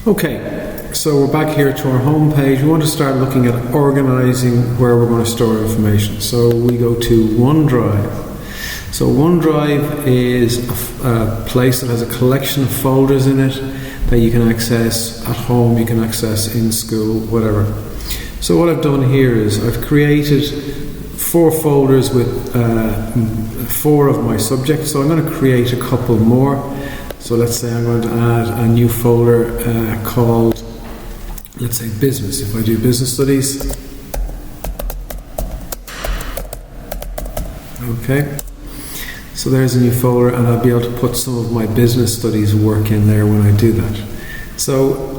Okay, so we're back here to our home page. We want to start looking at organizing where we're going to store information. So we go to OneDrive. So OneDrive is a place that has a collection of folders in it that you can access at home, you can access in school, whatever. So what I've done here is I've created 4 folders with 4 of my subjects. So I'm going to create a couple more. So let's say I'm going to add a new folder called, let's say, business. If I do business studies. Okay. So there's a new folder, and I'll be able to put some of my business studies work in there when I do that. So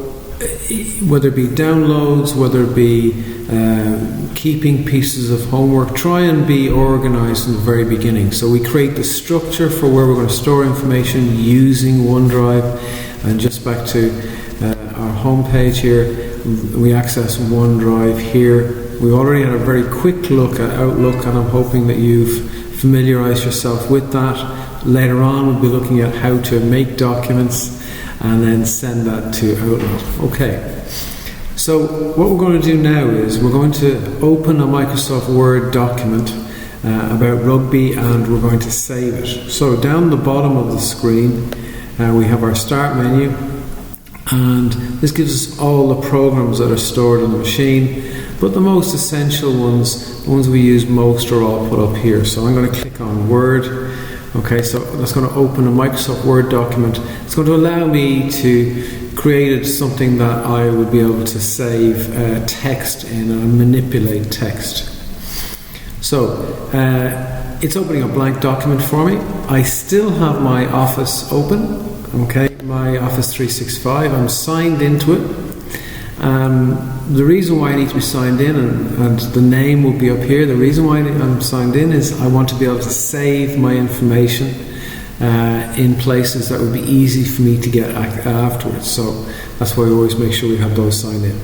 whether it be downloads, whether it be keeping pieces of homework, try and be organized in the very beginning. So we create the structure for where we're going to store information using OneDrive. And just back to our home page here, we access OneDrive here. We already had a very quick look at Outlook, and I'm hoping that you've familiarized yourself with that. Later on we'll be looking at how to make documents and then send that to Outlook. Okay. So what we're going to do now is we're going to open a Microsoft Word document about rugby, and we're going to save it. So down the bottom of the screen we have our start menu, and this gives us all the programs that are stored on the machine, but the most essential ones, the ones we use most, are all put up here. So I'm going to click on Word. Okay, so that's going to open a Microsoft Word document. It's going to allow me to create something that I would be able to save text in and manipulate text. So it's opening a blank document for me. I still have my Office open, okay, my Office 365. I'm signed into it. The reason why I need to be signed in, and the name will be up here, the reason why I'm signed in is I want to be able to save my information in places that would be easy for me to get afterwards. So that's why we always make sure we have those signed in.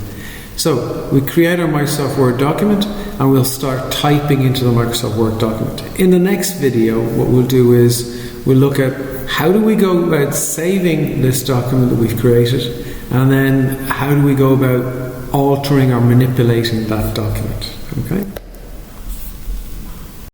So we create our Microsoft Word document, and we'll start typing into the Microsoft Word document. In the next video, what we'll do is we'll look at how do we go about saving this document that we've created, and then how do we go about altering or manipulating that document. Okay?